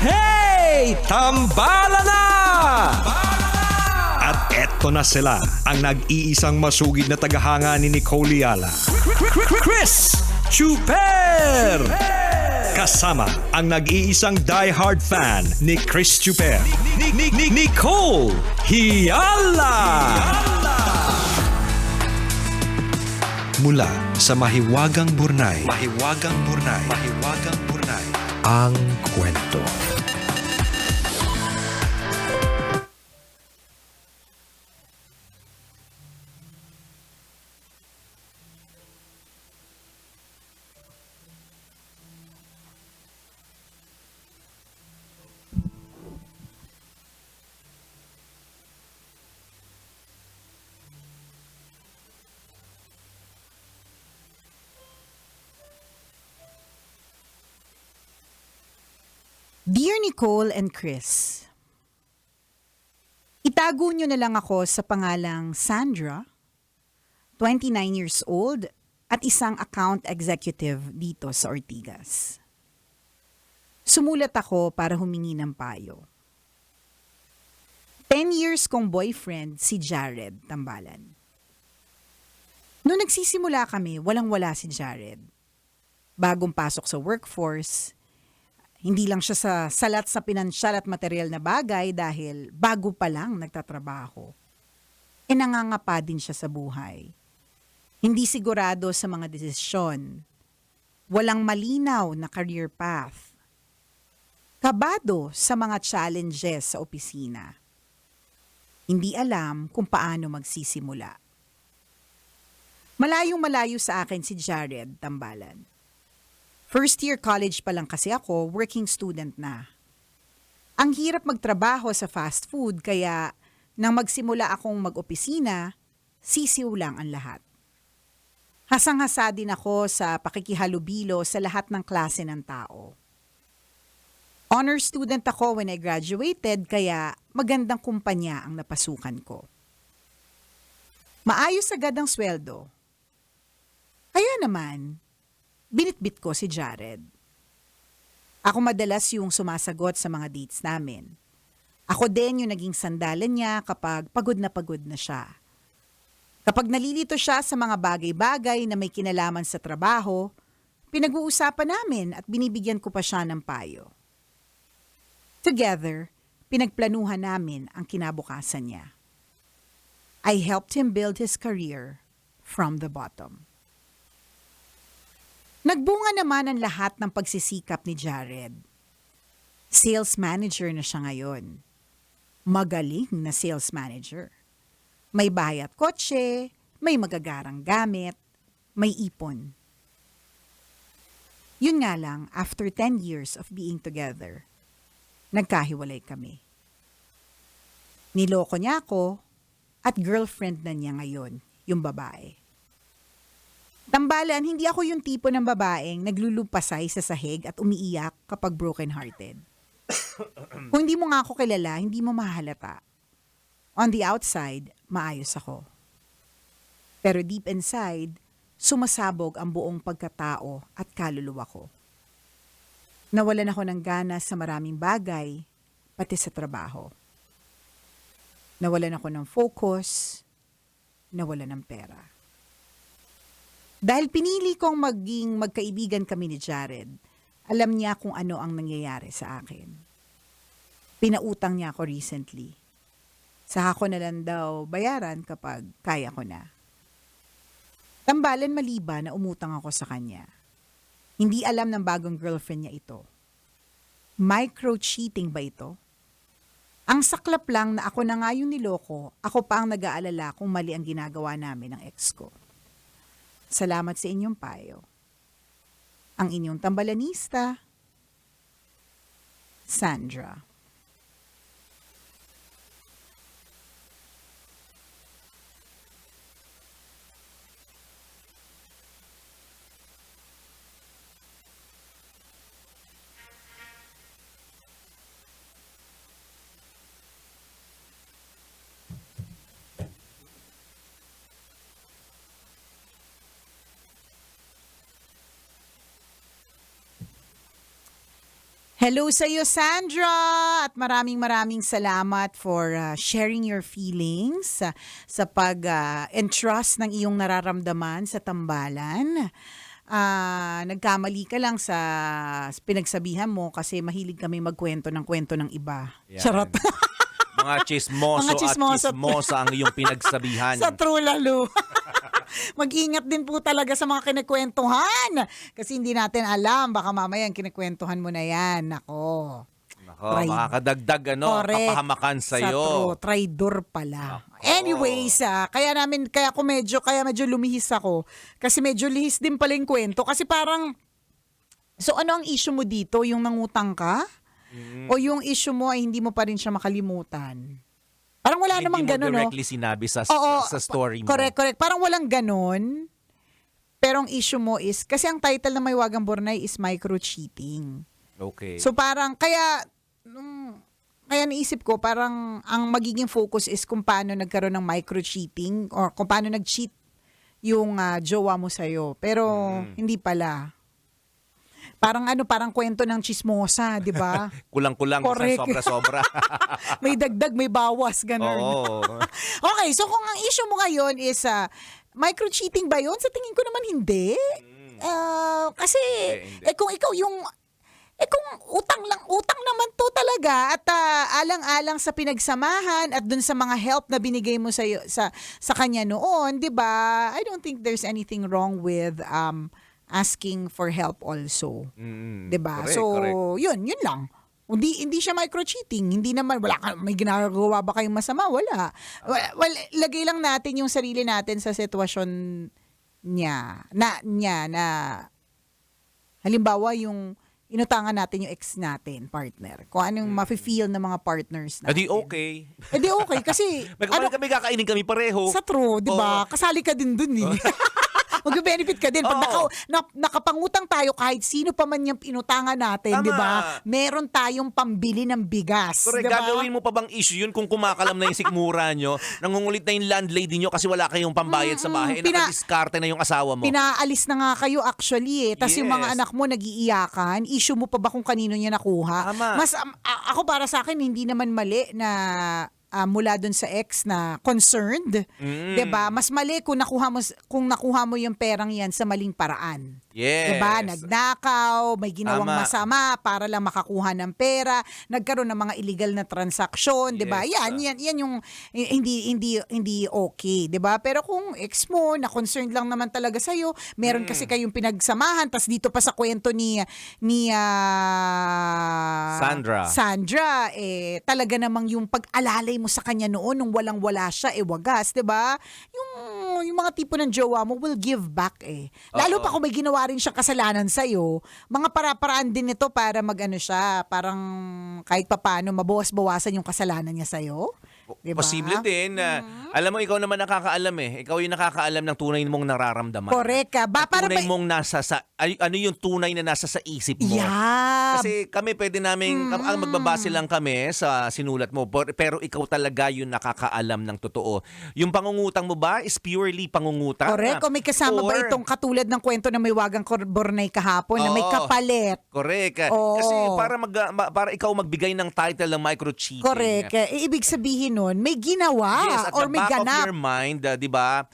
Hey! Tambala na! At eto na sila, ang nag-iisang masugid na tagahanga ni Nicole Yala. Chris Chuper! Kasama ang nag-iisang die-hard fan ni Chris Chuper. Nicole Yala! Mula sa Mahiwagang Burnay. Ang kwento. Dear Nicole and Chris, itago nyo na lang ako sa pangalang Sandra, 29 years old at isang account executive dito sa Ortigas. Sumulat ako para humingi ng payo. 10 years kong boyfriend si Jared Tambalan. Noong nagsisimula kami, walang-wala si Jared. Bagong pasok sa workforce, hindi lang siya sa salat sa pinansyal at material na bagay dahil bago pa lang nagtatrabaho. E nangangapa din siya sa buhay. Hindi sigurado sa mga desisyon. Walang malinaw na career path. Kabado sa mga challenges sa opisina. Hindi alam kung paano magsisimula. Malayong-malayo sa akin si Jared Tambalan. First year college pa lang kasi ako, working student na. Ang hirap magtrabaho sa fast food kaya nang magsimula akong mag-opisina, sisiw lang ang lahat. Hasang-hasa din ako sa pakikihalubilo sa lahat ng klase ng tao. Honor student ako when I graduated kaya magandang kumpanya ang napasukan ko. Maayos agad ang sweldo. Kaya naman, binitbit ko si Jared. Ako madalas yung sumasagot sa mga dates namin. Ako din yung naging sandalan niya kapag pagod na siya. Kapag nalilito siya sa mga bagay-bagay na may kinalaman sa trabaho, pinag-uusapan namin at binibigyan ko pa siya ng payo. Together, pinagplanuhan namin ang kinabukasan niya. I helped him build his career from the bottom. Nagbunga naman ang lahat ng pagsisikap ni Jared. Sales manager na siya ngayon. Magaling na sales manager. May bahay at kotse, may magagarang gamit, may ipon. Yun nga lang, after 10 years of being together, nagkahiwalay kami. Niloko niya ako at girlfriend na niya ngayon, yung babae. Tambalan, hindi ako yung tipo ng babaeng naglulupasay sa sahig at umiiyak kapag broken-hearted. Kung hindi mo nga ako kilala, hindi mo mahalata. On the outside, maayos ako. Pero deep inside, sumasabog ang buong pagkatao at kaluluwa ko. Nawalan ako ng gana sa maraming bagay, pati sa trabaho. Nawalan ako ng focus, nawalan ng pera. Dahil pinili kong maging magkaibigan kami ni Jared, alam niya kung ano ang nangyayari sa akin. Pinautang niya ako recently. Saka ko na lang daw bayaran kapag kaya ko na. Tambalan maliban na umutang ako sa kanya. Hindi alam ng bagong girlfriend niya ito. Micro-cheating ba ito? Ang saklap lang na ako na nga yung niloko, ako pa ang nag-aalala kung mali ang ginagawa namin ng ex ko. Salamat sa inyong payo. Ang inyong tambalanista, Sandra. Hello sa iyo, Sandra! At maraming salamat for sharing your feelings sa pag-entrust ng iyong nararamdaman sa tambalan. Nagkamali ka lang sa pinagsabihan mo kasi mahilig kami magkwento ng iba. Yan. Charot! Mga chismoso Mga at chismoso. chismosa ang iyong pinagsabihan. Sa true lalo. Mag-ingat din po talaga sa mga kinikwentuhan. Kasi hindi natin alam. Baka mamaya ang kinikwentuhan mo na yan. Nako. Nako, makakadagdag Correct. kapahamakan Sa sa'yo. true. Traidor pala. Nako. Anyways, kaya medyo lumihis ako. Kasi medyo lihis din pala yung kwento. Kasi parang, so ano ang issue mo dito? Yung nangutang ka? O yung issue mo ay hindi mo pa rin siya makalimutan? Parang wala namang Hindi ganun, mo no? directly sinabi sa Oo, story mo. Correct. Parang walang ganun. Pero ang issue mo is, kasi ang title ng Maywagang Bornay is micro-cheating. Okay. So parang, kaya naisip ko, parang ang magiging focus is kung paano nagkaroon ng micro-cheating or kung paano nag-cheat yung jowa mo sa'yo. Pero hindi pala. Parang kwento ng chismosa, di ba? Kulang-kulang, Correct. sobra-sobra. May dagdag, may bawas, ganun. Oo. Okay, so kung ang issue mo ngayon is micro-cheating ba yun? Sa tingin ko naman hindi. Kasi, Hindi. kung ikaw yung, kung utang naman to talaga at alang-alang sa pinagsamahan at dun sa mga help na binigay mo sa kanya noon, di ba? I don't think there's anything wrong with asking for help also. 'Di ba? Correct, So, correct. yun lang. Hindi siya micro-cheating. Hindi naman may ginagawa ba kayong masama? Wala. Well, lagay lang natin yung sarili natin sa sitwasyon niya na halimbawa yung inutangan natin yung ex natin, partner. Kung anong mafe-feel ng mga partners natin. Adi okay. Okay kasi Kami kakainin kami pareho. sa true, 'di ba? Oo. Kasali ka din dun eh. Mag-benefit ka din. Pag Oo. nakapangutang tayo kahit sino pa man yung inutangan natin, Tama. di ba? Meron tayong pambili ng bigas. Correct. Di ba? Gagawin mo pa bang issue yun kung kumakalam na yung sikmura nyo, nangungulit na yung landlady nyo kasi wala kayong pambayad sa bahay, nakadiskarte na yung asawa mo. Pinaalis na nga kayo actually eh. Tapos yung mga Yes. anak mo nagiiyakan. Issue mo pa ba kung kanino niya nakuha? Tama. Mas ako para sa akin hindi naman mali na mula dun sa ex na concerned, 'di ba? Mas mali kung nakuha mo yung perang 'yan sa maling paraan. Yes. 'Di ba? Nagnakaw, may ginawang Tama. masama para lang makakuha ng pera, nagkaroon ng mga illegal na transaksyon, 'di ba? Yes. Yan yung hindi okay, 'di ba? Pero kung ex mo na concerned lang naman talaga sa iyo, meron kasi kayong pinagsamahan, tas dito pa sa kwento ni Sandra, talaga namang yung pag-alalay mo sa kanya noon nung walang-wala siya, wagas, 'di ba? Yung mga tipo ng jowa mo will give back eh. Lalo Oo. pa kung may ginawa rin siyang kasalanan sa'yo, mga para-paraan din ito para siya, parang kahit papaano mabawas-bawasan yung kasalanan niya sa'yo. Diba? Posible din. Alam mo, ikaw naman nakakaalam eh. Ikaw yung nakakaalam ng tunay mong nararamdaman. Correct ka. Tunay mong ano yung tunay na nasa sa isip mo. Yeah. Kasi kami pwede namin, ang magbabase lang kami sa sinulat mo, pero ikaw talaga yung nakakaalam ng totoo. Yung pangungutang mo ba is purely pangungutang? Correct. O may kasama ba Or- itong katulad ng kwento na may wagang Bornay kahapon na may Oo. kapalit? Correct. Oo. Kasi para ikaw magbigay ng title ng micro-cheating. Correct. Ibig sabihin nun, may ginawa Yes, at or the may back of ganap. your mind, 'di ba?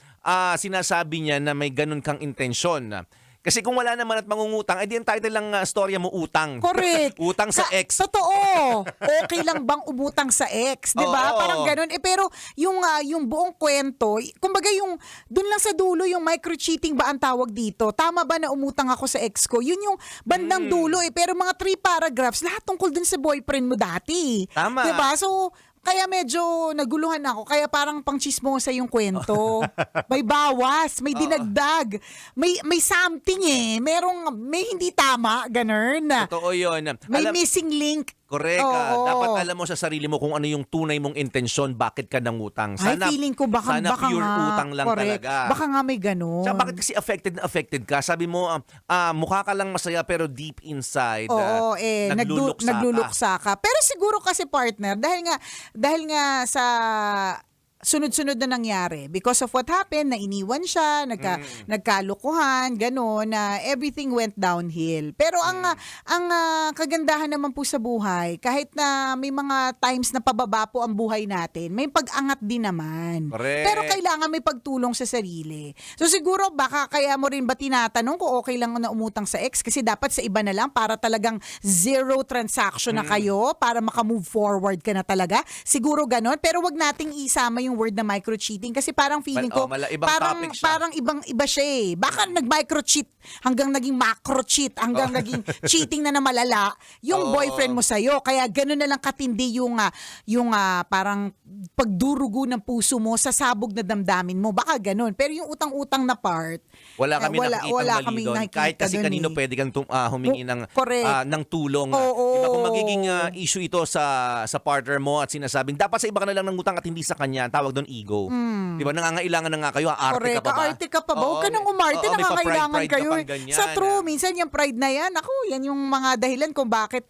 Sinasabi niya na may ganun kang intensyon. Kasi kung wala naman at mangungutang, edi ang title lang storya mo utang. Correct. Utang sa ex. Totoo. Okay lang bang umutang sa ex, 'di ba? Oo. Parang ganoon. Pero yung buong kwento, kumbaga yung doon lang sa dulo yung micro-cheating ba ang tawag dito? Tama ba na umutang ako sa ex ko? Yun yung bandang dulo Pero mga 3 paragraphs, lahat tungkol dun sa boyfriend mo dati. Tama. 'Di ba? So kaya medyo naguluhan ako. Kaya parang pang-chismosa yung kwento. May bawas, may dinagdag. May something may hindi tama, ganun. Totoo 'yon. May missing link. Correct. Oo. Dapat alam mo sa sarili mo kung ano yung tunay mong intensyon, bakit ka nangutang. Sana, Feeling ko baka pure nga, utang lang correct. talaga. Baka nga may ganun. Tsaka bakit kasi affected ka? Sabi mo, mukha ka lang masaya pero deep inside, Oo, nagluluksa ka. nagluluksa ka. Pero siguro kasi partner, dahil nga sa sunod-sunod na nangyari. Because of what happened, na iniwan siya, nagkalukuhan, gano'n, na everything went downhill. Pero ang kagandahan naman po sa buhay, kahit na may mga times na pababa po ang buhay natin, may pag-angat din naman. Correct. Pero kailangan may pagtulong sa sarili. So siguro baka kaya mo rin ba tinatanong kung okay lang na umutang sa ex? Kasi dapat sa iba na lang para talagang zero transaction na kayo, para makamove forward ka na talaga. Siguro ganon. Pero wag nating isama yung word na micro-cheating kasi parang feeling ko, ibang topic siya. parang iba siya eh. Baka nag-micro-cheat hanggang naging macro-cheat, hanggang naging cheating na malala yung boyfriend mo sa'yo. Kaya ganon na lang katindi yung parang pagdurugo ng puso mo sa sabog na damdamin mo. Baka ganon. Pero yung utang-utang na part, Wala kami nakikitang mali doon. nakikita Kahit kasi dun kanino eh. pwede kang humingi ng, Correct. ng tulong. Oo. Diba, kung magiging issue ito sa partner mo at sinasabing, dapat sa iba ka na lang nangutang at hindi sa kanya, tawag doon ego. Diba, nangangailangan na nga kayo, arte Correct. ka pa ba? Arte ka pa ba? Huwag ka nang umarte, Oo, may nangangailangan pa-pride kayo. ka eh. pang ganyan. Sa true, minsan yung pride na yan, ako, yan yung mga dahilan kung bakit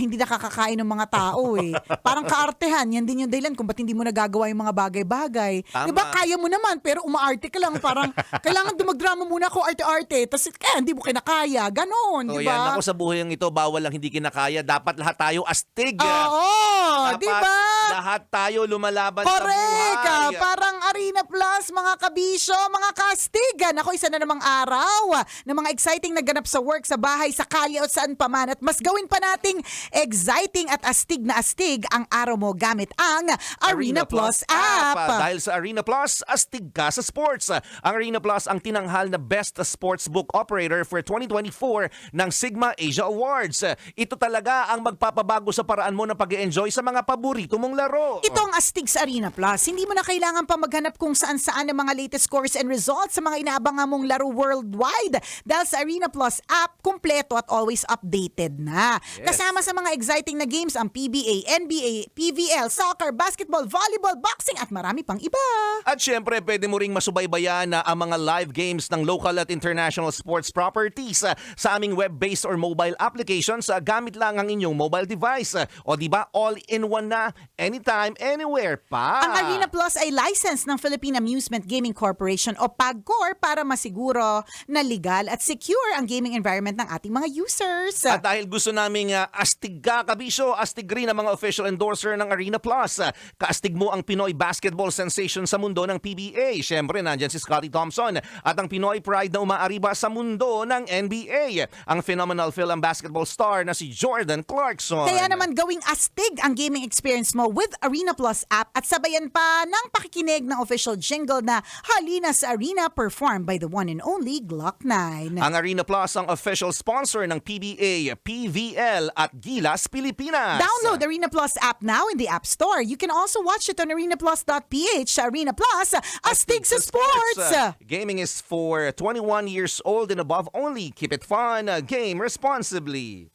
hindi nakakakain ng mga tao eh. Parang kaartehan, yan din yung dahilan kung ba't hindi mo nagagawa yung mga bagay-bagay. Tama. Diba, kaya mo naman, pero umaarte ka lang, parang kailangan dumagdrama muna ako arte-arte, tapos hindi mo kinakaya, ganon, So diba? yan, ako sa buhay ng ito, bawal lang hindi kinakaya. Dapat lahat tayo astig. Oo, Dapat diba? lahat tayo lumalaban Correct! sa buhay. Parang Arena Plus, mga kabisyo, mga kastigan. Ako, isa na namang araw ng mga exciting na ganap sa work, sa bahay, sa kalye o saan pa man. At mas gawin pa nating exciting at astig na astig ang araw mo gamit ang Arena Plus app. Dahil sa Arena Plus, astig ka sa sports. Ang Arena Plus ang tinanghal na Best Sportsbook Operator for 2024 ng Sigma Asia Awards. Ito talaga ang magpapabago sa paraan mo ng pag-enjoy sa mga paborito mong laro. Ito ang astig sa Arena Plus. Hindi mo na kailangan pa maghanap kung saan-saan ang mga latest scores and results sa mga inaabangan mong laro worldwide. Dahil sa Arena Plus app, kumpleto at always updated na. Yes. Kasama sa mga exciting na games ang PBA, NBA, PVL, soccer, basketball, volleyball, boxing at marami pang iba. At syempre, pwede mo ring masubaybayan na ang mga live games ng local at international sports properties sa aming web-based or mobile applications gamit lang ang inyong mobile device. O diba, all-in-one na, anytime, anywhere pa. Ang Arena Plus ay license ng Philippine Amusement Gaming Corporation o PAGCOR para masiguro na legal at secure ang gaming environment ng ating mga users. At dahil gusto naming astig ka, kabisyo, astig rin ang mga official endorser ng Arena Plus. Kaastig mo ang Pinoy basketball sensation sa mundo ng PBA. Siyempre, nandyan si Scottie Thompson at ang Pinoy pride na umaariba sa mundo ng NBA. Ang phenomenal film basketball star na si Jordan Clarkson. Kaya naman gawing astig ang gaming experience mo with Arena Plus app at sabayan pa ng pakikinig ng official jingle na Halina sa Arena performed by the one and only Glock 9. Ang Arena Plus ang official sponsor ng PBA, PVL at Gilas Pilipinas. Download Arena Plus app now in the App Store. You can also watch it on arenaplus.ph. Arena Plus, astig sa sports! Gaming is for 21 years old and above only. Keep it fun. Game responsibly.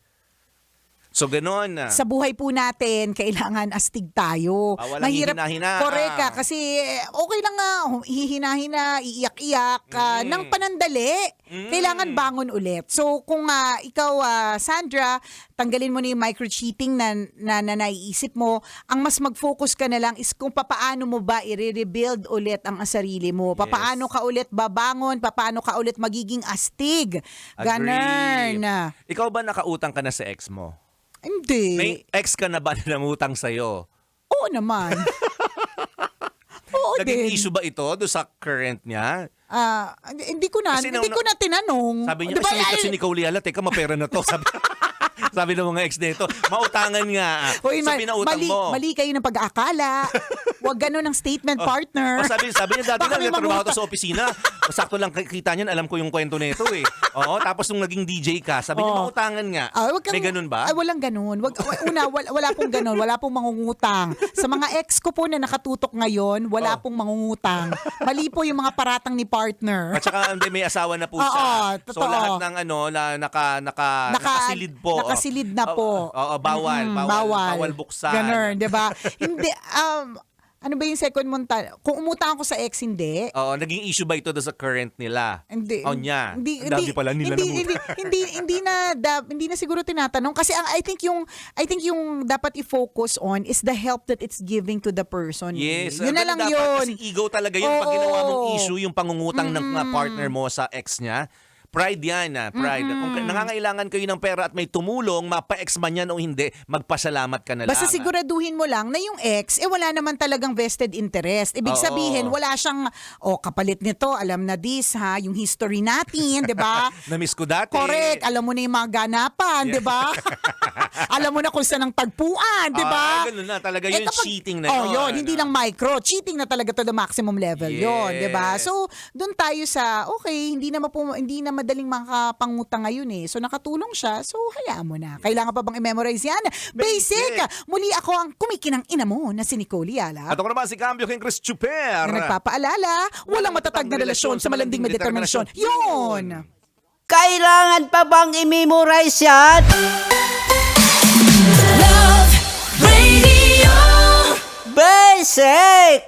So, ganon. Sa buhay po natin, kailangan astig tayo. Walang hihina-hina. Correct ka. Kasi okay lang nga, hihina-hina, iiyak-iyak, ng panandali. Kailangan bangon ulit. So kung ikaw, Sandra, tanggalin mo na yung micro-cheating na naiisip mo, ang mas mag-focus ka na lang is kung papaano mo ba i-rebuild ulit ang sarili mo. Papaano ka ulit babangon, papaano ka ulit magiging astig. Ganun. Ikaw ba nakautang ka na sa ex mo? Hindi. May ex ka na ba na nangutang sa'yo? Oo naman. Oo Naging din. issue ba ito doon sa current niya? Hindi ko na tinanong. Sabi niya, Diba, kasi ni Cole Yala, teka, mapera na to. Sabi ng mga ex nito, mautangan nga. Hoy, sa pinautang mo. mali kayo ng pag-aakala. Huwag ganun ang statement, partner. Sabi niya, dati Baka lang may nagtrabaho mangutang. to sa opisina. Sakto lang kita niyan, alam ko yung kwento nito eh. Oo, tapos nung naging DJ ka, sabi niya, mautangan nga. May ganun ba? Walang ganun. Wala pong ganun. Wala pong mangungutang. Sa mga ex ko po na nakatutok ngayon, wala pong mangungutang. Mali po yung mga paratang ni partner. At saka may asawa na po siya. Oo, So totoo. lahat ng nakasilid po. Nakasilid na po. Oo, bawal Bawal buksan. Ganun, 'di ba? Hindi Ano ba yung second mong kung umutang ako sa ex, hindi. Oo, naging issue ba ito sa current nila? Hindi. O niya? Hindi, Ang dami pala nila hindi na siguro tinatanong kasi I think yung dapat i-focus on is the help that it's giving to the person. Yes. Yun na lang dapat, yun. Kasi ego talaga yun pag Oo. ginawa mong issue, yung pangungutang ng partner mo sa ex niya. Pride yan, pride. Kung nangangailangan kayo ng pera at may tumulong, mapa-ex man yan o hindi, magpasalamat ka na lang. Basta siguraduhin mo lang na yung ex, wala naman talagang vested interest. Ibig Oo. sabihin, wala siyang, kapalit nito, alam na this, ha, yung history natin, di ba? Na-miss ko dati. Correct. Alam mo na yung mga ganapan, di ba? Alam mo na kung saan ang tagpuan, di ba? Ganun na. Talaga yun, cheating na yun. Hindi lang micro. Cheating na talaga to the maximum level yun, di ba? Yes. So, doon tayo sa, okay, hindi na madaling makapangutang ngayon eh. So, nakatulong siya. So, hayaan mo na. Kailangan pa bang i-memorize yan? Basic! Muli ako ang kumikinang ina mo na si Nicole Yala. At ako naman si Cambio King Chris Chuper. Na nagpapaalala, walang matatag na relasyon sa malanding na determinasyon. Yun! Kailangan pa bang i-memorize yan? Love Radio. Basic!